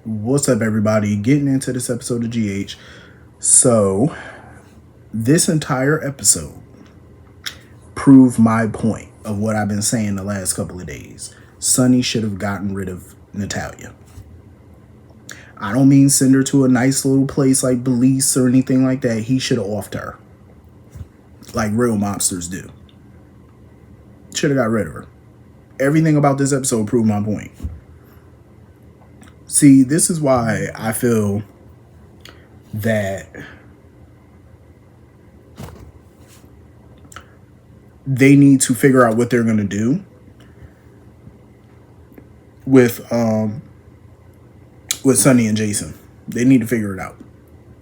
What's up, everybody? Getting into this episode of GH. So, this entire episode proved my point of what I've been saying the last couple of days. Sonny should have gotten rid of Natalia. I don't mean send her to a nice little place like Belize or anything like that. He should have offed her, like real mobsters do. Should have got rid of her. Everything about this episode proved my point. See, this is why I feel that they need to figure out what they're going to do with Sonny and Jason. They need to figure it out.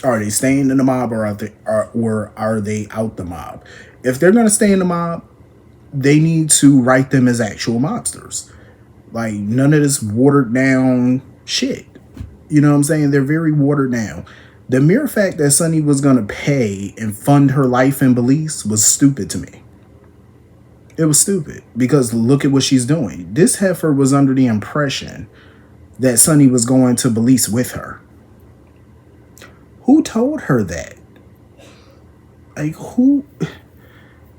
Are they staying in the mob, or are they out the mob? If they're going to stay in the mob, they need to write them as actual mobsters. Like, none of this watered down shit. You know what I'm saying? They're very watered down. The mere fact that Sonny was going to pay and fund her life in Belize was stupid to me. It was stupid because look at what she's doing. This heifer was under the impression that Sonny was going to Belize with her. Who told her that? Like, who?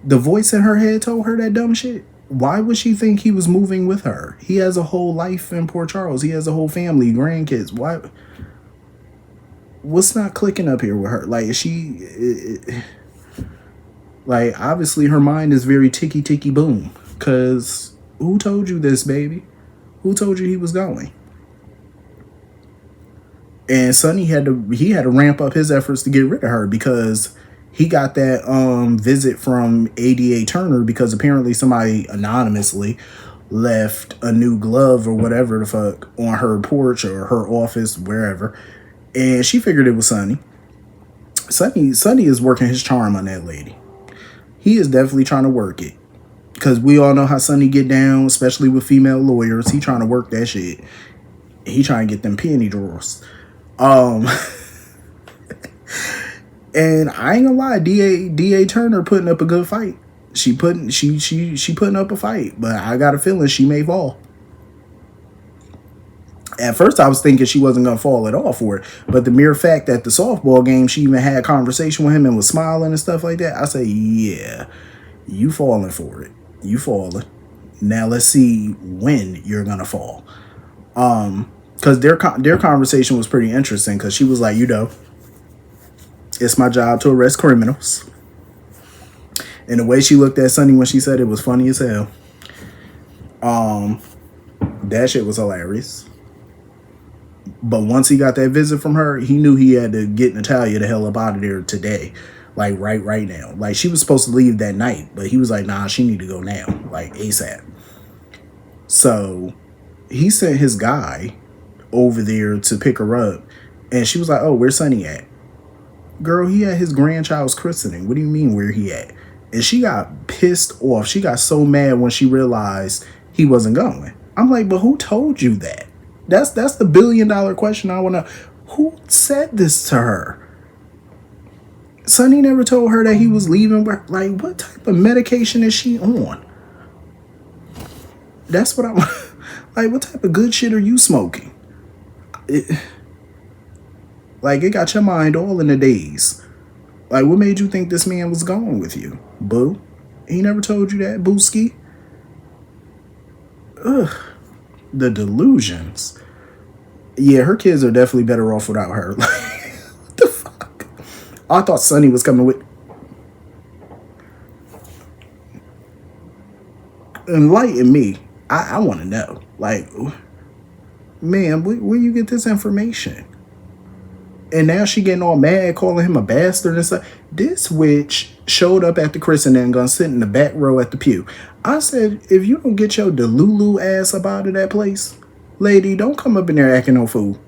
The voice in her head told her that dumb shit? Why would she think he was moving with her? He has a whole life in Port Charles. He has a whole family, grandkids. Why? What's not clicking up here with her? Like, is she... Like, obviously her mind is very ticky boom. Because who told you this, baby? Who told you he was going? And Sonny had to ramp up his efforts to get rid of her because he got that visit from ADA Turner because apparently somebody anonymously left a new glove or whatever the fuck on her porch or her office, wherever. And she figured it was Sonny. Sonny is working his charm on that lady. He is definitely trying to work it. Because we all know how Sonny get down, especially with female lawyers. He trying to work that shit. He trying to get them penny drawers. And I ain't gonna lie, DA Turner putting up a good fight. She putting up a fight, but I got a feeling she may fall. At first, I was thinking she wasn't gonna fall at all for it, but the mere fact that the softball game, she even had a conversation with him and was smiling and stuff like that, I say, yeah, you falling for it. You falling. Now let's see when you're gonna fall. Because their conversation was pretty interesting. Because she was like, it's my job to arrest criminals. And the way she looked at Sonny when she said it was funny as hell. That shit was hilarious. But once he got that visit from her, he knew he had to get Natalia the hell up out of there today. Like, right now. Like, she was supposed to leave that night. But he was like, nah, she need to go now. Like, ASAP. So, he sent his guy over there to pick her up. And she was like, oh, where's Sonny at? Girl, he at his grandchild's christening. What do you mean where he at? And she got pissed off. She got so mad when she realized he wasn't going. I'm like, but who told you that? That's the $1 billion question I want to... Who said this to her? Sonny never told her that he was leaving. Like, what type of medication is she on? That's what I'm... Like, what type of good shit are you smoking? It got your mind all in the daze. Like, what made you think this man was going with you, boo? He never told you that, booski? Ugh. The delusions. Yeah, her kids are definitely better off without her. Like, what the fuck? I thought Sonny was coming with... Enlighten me. I want to know. Like, man, where you get this information? And now she getting all mad, calling him a bastard and stuff. This witch showed up at the christening and gonna sit in the back row at the pew. I said, if you don't get your Delulu ass up out of that place, lady, don't come up in there acting no fool.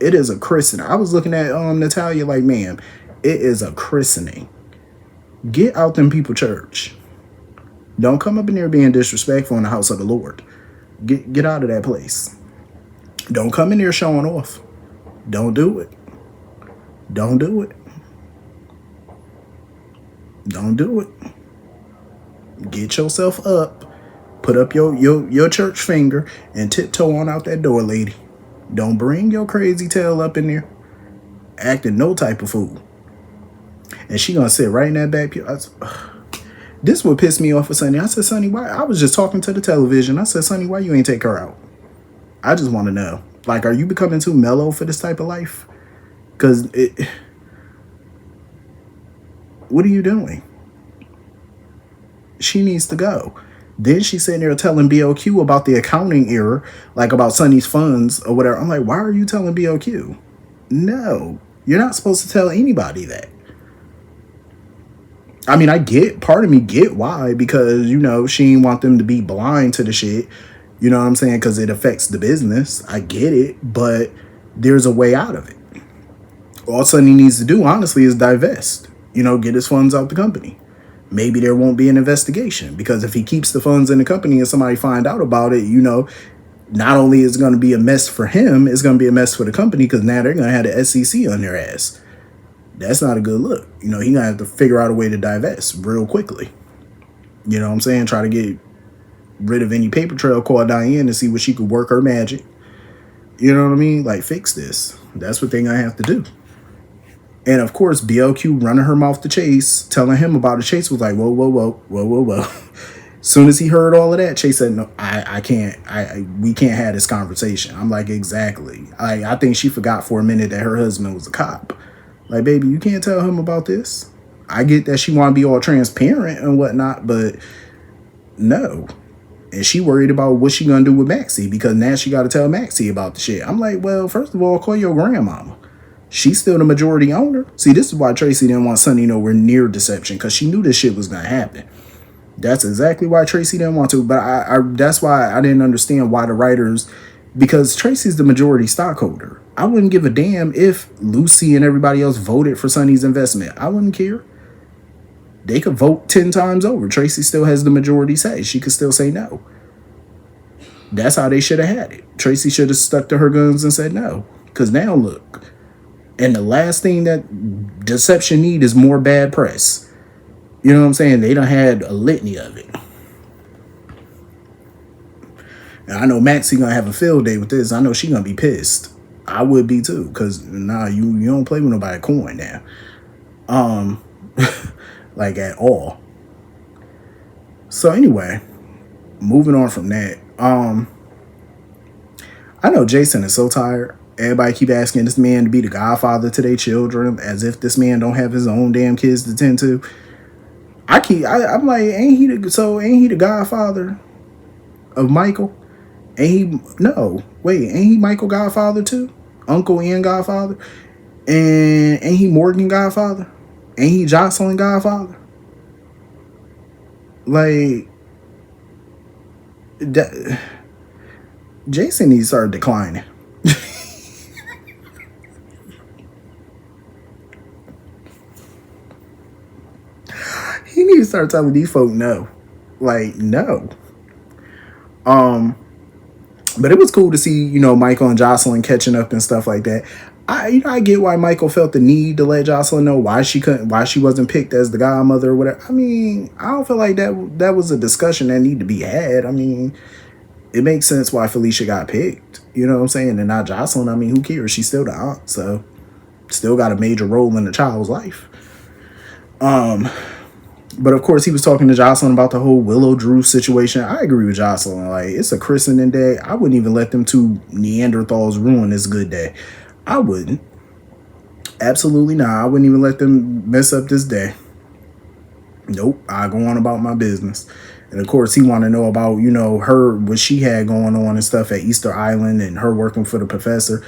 It is a christening. I was looking at Natalia like, ma'am, it is a christening. Get out them people church. Don't come up in there being disrespectful in the house of the Lord. Get out of that place. Don't come in there showing off. Don't do it. Don't do it. Don't do it. Get yourself up. Put up your church finger and tiptoe on out that door, lady. Don't bring your crazy tail up in there acting no type of fool. And she gonna sit right in that back pew. This would piss me off with Sonny. I said, Sonny, why? I was just talking to the television. I said, Sonny, why you ain't take her out? I just want to know. Like, are you becoming too mellow for this type of life? Because what are you doing? She needs to go. Then she's sitting there telling BOQ about the accounting error, like about Sonny's funds or whatever. I'm like, why are you telling BOQ? No, you're not supposed to tell anybody that. I mean, part of me get why, because, you know, she didn't want them to be blind to the shit. You know what I'm saying? Because it affects the business. I get it, but there's a way out of it. All Sonny needs to do, honestly, is divest. You know, get his funds out the company. Maybe there won't be an investigation, because if he keeps the funds in the company and somebody find out about it, you know, not only is it going to be a mess for him, it's going to be a mess for the company, because now they're going to have the SEC on their ass. That's not a good look. You know, he's going to have to figure out a way to divest real quickly. You know what I'm saying? Try to get rid of any paper trail, call Diane and see what she could work her magic. You know what I mean? Like, fix this. That's what they're going to have to do. And of course, BLQ running her mouth to Chase, telling him about it. Chase was like, whoa, whoa, whoa, whoa, whoa, whoa. Soon as he heard all of that, Chase said, no, I can't, we can't have this conversation. I'm like, exactly. I think she forgot for a minute that her husband was a cop. Like, baby, you can't tell him about this. I get that she want to be all transparent and whatnot, but no. And she worried about what she gonna do with Maxie, because now she got to tell Maxie about the shit. I'm like, well, first of all, call your grandmama. She's still the majority owner. See, this is why Tracy didn't want Sonny nowhere near deception, because she knew this shit was gonna happen. That's exactly why Tracy didn't want to. But I that's why I didn't understand why the writers, because Tracy's the majority stockholder. I wouldn't give a damn if Lucy and everybody else voted for Sonny's investment. I wouldn't care. They could vote 10 times over. Tracy still has the majority say. She could still say no. That's how they should have had it. Tracy should have stuck to her guns and said no. Because now look. And the last thing that deception need is more bad press. You know what I'm saying? They done had a litany of it. And I know Maxie gonna have a field day with this. I know she gonna be pissed. I would be too. Because, nah, you don't play with nobody coin now. Like, at all. So anyway, moving on from that. I know Jason is so tired. Everybody keep asking this man to be the godfather to their children, as if this man don't have his own damn kids to tend to. I'm like, ain't he the godfather of Michael? Ain't he Michael Godfather too? Uncle and Godfather? And ain't he Morgan Godfather? Ain't he Jocelyn Godfather? Like, that, Jason needs to start declining. He needs to start telling these folk no. Like, no. But it was cool to see, you know, Michael and Jocelyn catching up and stuff like that. I get why Michael felt the need to let Jocelyn know why she wasn't picked as the godmother or whatever. I mean, I don't feel like that was a discussion that needed to be had. I mean, it makes sense why Felicia got picked. You know what I'm saying? And not Jocelyn. I mean, who cares? She's still the aunt, so still got a major role in the child's life. But of course, he was talking to Jocelyn about the whole Willow Drew situation. I agree with Jocelyn. Like, it's a christening day. I wouldn't even let them two Neanderthals ruin this good day. I wouldn't. Absolutely not. I wouldn't even let them mess up this day. Nope. I go on about my business. And of course, he want to know about, you know, what she had going on and stuff at Easter Island and her working for the professor.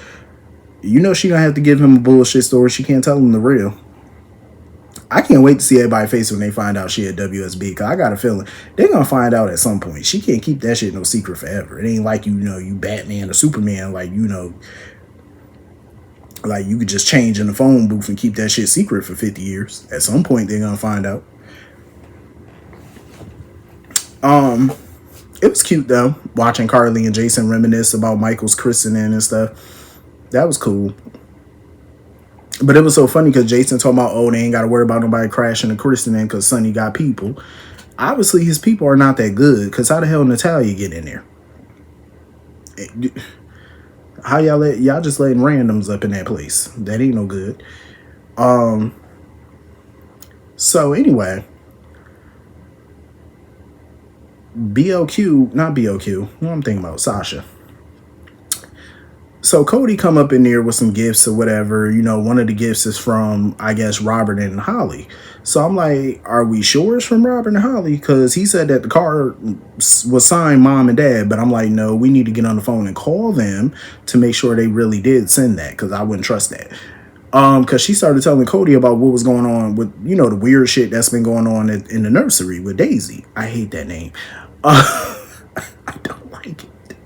You know, she gonna have to give him a bullshit story. She can't tell him the real. I can't wait to see everybody's face when they find out she at WSB, because I got a feeling they're going to find out at some point. She can't keep that shit no secret forever. It ain't like, you know, you Batman or Superman, like, you know, like you could just change in the phone booth and keep that shit secret for 50 years. At some point, they're going to find out. It was cute, though, watching Carly and Jason reminisce about Michael's christening and stuff. That was cool. But it was so funny because Jason talking about, oh, they ain't got to worry about nobody crashing the christening because Sonny got people. Obviously, his people are not that good, because how the hell Natalia get in there? How y'all just letting randoms up in that place? That ain't no good. Um. So anyway, BOQ, not BOQ. What I'm thinking about, Sasha. So Cody come up in there with some gifts or whatever. You know, one of the gifts is from, I guess, Robert and Holly. So I'm like, are we sure it's from Robert and Holly? Because he said that the card was signed mom and dad. But I'm like, no, we need to get on the phone and call them to make sure they really did send that, because I wouldn't trust that. Because she started telling Cody about what was going on with, you know, the weird shit that's been going on in the nursery with Daisy. I hate that name. I don't like it.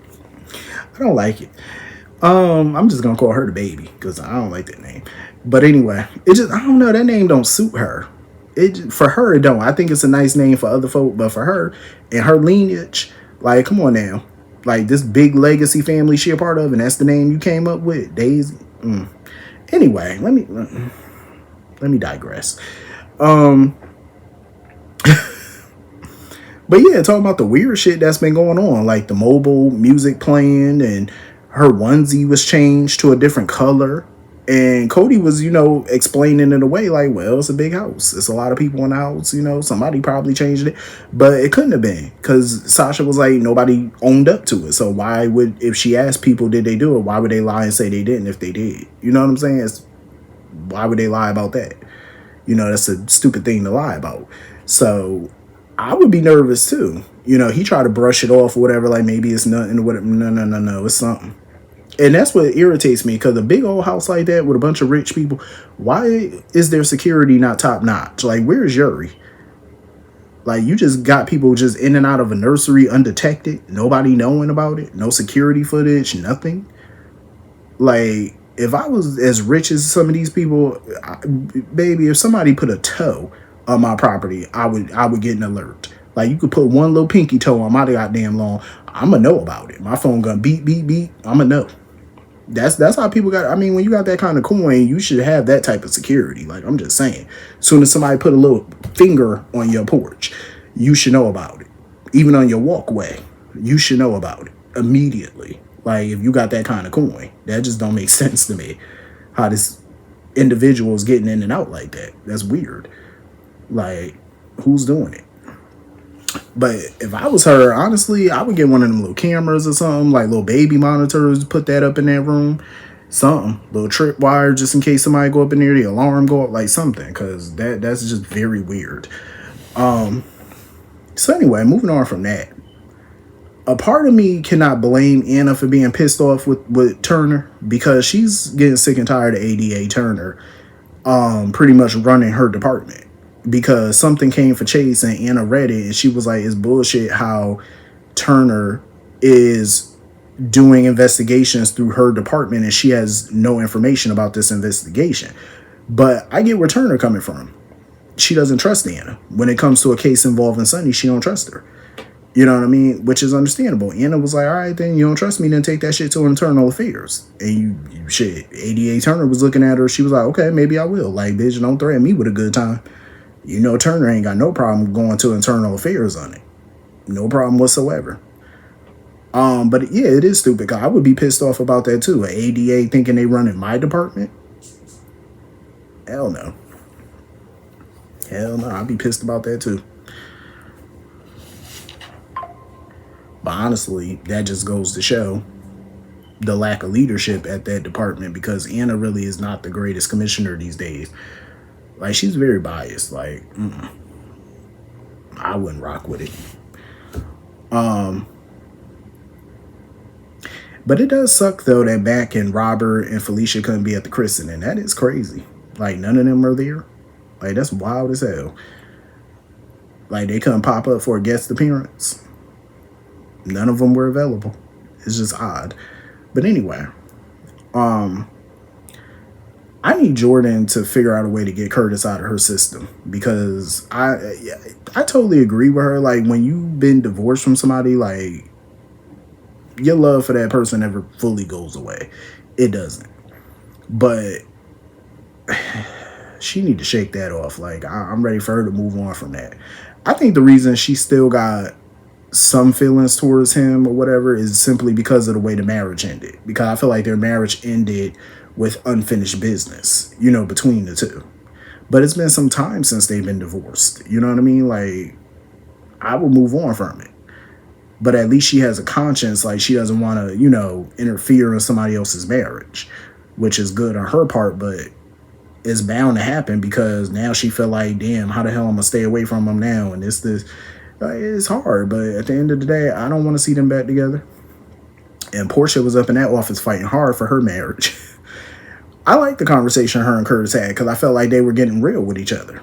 I don't like it. I'm just gonna call her the baby because I don't like that name. But anyway, it just, I don't know, that name don't suit her. For her it don't. I think it's a nice name for other folk, but for her and her lineage, like, come on now, like this big legacy family she a part of, and that's the name you came up with, Daisy. Anyway, let me digress. Um, but yeah, talking about the weird shit that's been going on, like the mobile music playing, and her onesie was changed to a different color. And Cody was, you know, explaining it away like, well, it's a big house. It's a lot of people in the house, you know, somebody probably changed it. But it couldn't have been, because Sasha was like, nobody owned up to it. So why would, if she asked people, did they do it? Why would they lie and say they didn't if they did? You know what I'm saying? Why would they lie about that? You know, that's a stupid thing to lie about. So I would be nervous too. You know, he tried to brush it off or whatever, like maybe it's nothing or whatever. No, no, no, no, it's something. And that's what irritates me, because a big old house like that with a bunch of rich people, why is their security not top notch? Like, where's Yuri? Like, you just got people just in and out of a nursery undetected, nobody knowing about it, no security footage, nothing. Like, if I was as rich as some of these people, baby, if somebody put a toe on my property, I would get an alert. Like, you could put one little pinky toe on my goddamn lawn, I'ma know about it. My phone gonna beep beep beep. I'ma know. That's how people got. I mean, when you got that kind of coin, you should have that type of security. Like, I'm just saying, as soon as somebody put a little finger on your porch, you should know about it. Even on your walkway, you should know about it immediately. Like, if you got that kind of coin, that just don't make sense to me. How this individual is getting in and out like that. That's weird. Like, who's doing it? But if I was her, honestly, I would get one of them little cameras or something, like little baby monitors, put that up in that room. Something. Little trip wire just in case somebody go up in there, the alarm go up, like something. Because that's just very weird. So anyway, moving on from that. A part of me cannot blame Anna for being pissed off with Turner, because she's getting sick and tired of ADA Turner pretty much running her department, because something came for Chase and Anna read it and she was like, it's bullshit how Turner is doing investigations through her department and she has no information about this investigation. But I get where Turner coming from. She doesn't trust Anna. When it comes to a case involving Sonny, she don't trust her. You know what I mean? Which is understandable. Anna was like, all right, then you don't trust me, then take that shit to internal affairs. And you shit, ADA Turner was looking at her. She was like, okay, maybe I will. Like, bitch, don't threaten me with a good time. You know, Turner ain't got no problem going to internal affairs on it. No problem whatsoever. But yeah, it is stupid. I would be pissed off about that too. An ADA thinking they run in my department? Hell no. Hell no. I'd be pissed about that too. But honestly, that just goes to show the lack of leadership at that department, because Anna really is not the greatest commissioner these days. Like, she's very biased. Like, I wouldn't rock with it. But it does suck, though, that Mac and Robert and Felicia couldn't be at the christening. That is crazy. Like, none of them are there. Like, that's wild as hell. Like, they couldn't pop up for a guest appearance. None of them were available. It's just odd. But anyway, I need Jordan to figure out a way to get Curtis out of her system, because I totally agree with her. Like, when you've been divorced from somebody, like, your love for that person never fully goes away. It doesn't. But she need to shake that off. Like, I'm ready for her to move on from that. I think the reason she still got some feelings towards him or whatever is simply because of the way the marriage ended. Because I feel like their marriage ended with unfinished business, between the two. But it's been some time since they've been divorced. You know what I mean? Like, I will move on from it. But at least she has a conscience. Like, she doesn't want to, interfere in somebody else's marriage, which is good on her part, but it's bound to happen because now she feel like, damn, how the hell I'm going to stay away from him now? And it's hard. But at the end of the day, I don't want to see them back together. And Portia was up in that office fighting hard for her marriage. I like the conversation her and Curtis had because I felt like they were getting real with each other.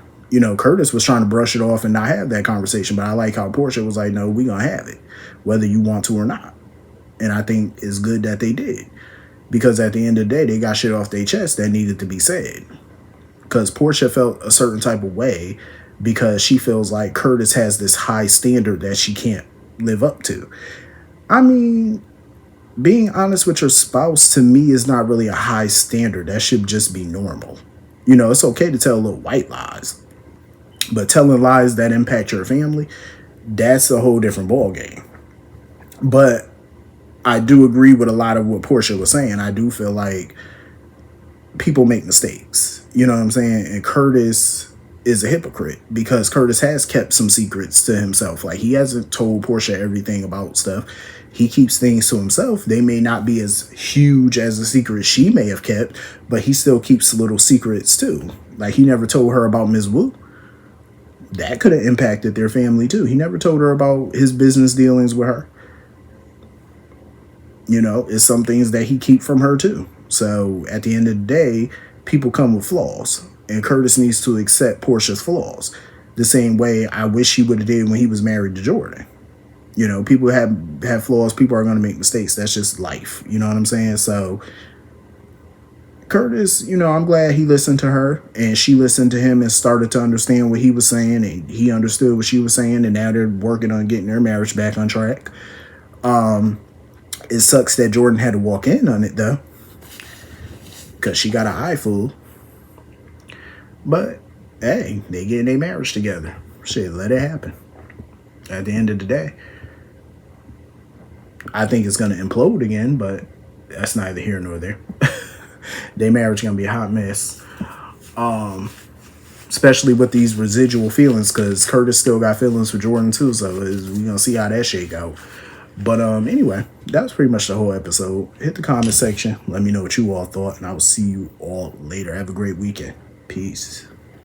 Curtis was trying to brush it off and not have that conversation, but I like how Portia was like, no, we gonna have it, whether you want to or not. And I think it's good that they did, because at the end of the day, they got shit off their chest that needed to be said. Because Portia felt a certain type of way because she feels like Curtis has this high standard that she can't live up to. I mean, being honest with your spouse, to me, is not really a high standard. That should just be normal. It's okay to tell little white lies, but telling lies that impact your family, that's a whole different ballgame. But I do agree with a lot of what Portia was saying. I do feel like people make mistakes. You know what I'm saying? And Curtis is a hypocrite because Curtis has kept some secrets to himself. Like, he hasn't told Portia everything about stuff. He keeps things to himself. They may not be as huge as the secret she may have kept, but he still keeps little secrets too. Like, he never told her about Ms. Wu. That could have impacted their family too. He never told her about his business dealings with her. It's some things that he keep from her too. So at the end of the day, people come with flaws, and Curtis needs to accept Portia's flaws the same way I wish he would have did when he was married to Jordan. People have flaws. People are going to make mistakes. That's just life. You know what I'm saying? So Curtis, I'm glad he listened to her and she listened to him and started to understand what he was saying, and he understood what she was saying, and now they're working on getting their marriage back on track. It sucks that Jordan had to walk in on it though, because she got an eye full. But hey, they getting their marriage together. Shit, let it happen. At the end of the day, I think it's going to implode again, but that's neither here nor there. Their marriage going to be a hot mess. Especially with these residual feelings, because Curtis still got feelings for Jordan too, so we're going to see how that shake out. But anyway, that was pretty much the whole episode. Hit the comment section. Let me know what you all thought, and I will see you all later. Have a great weekend. Peace.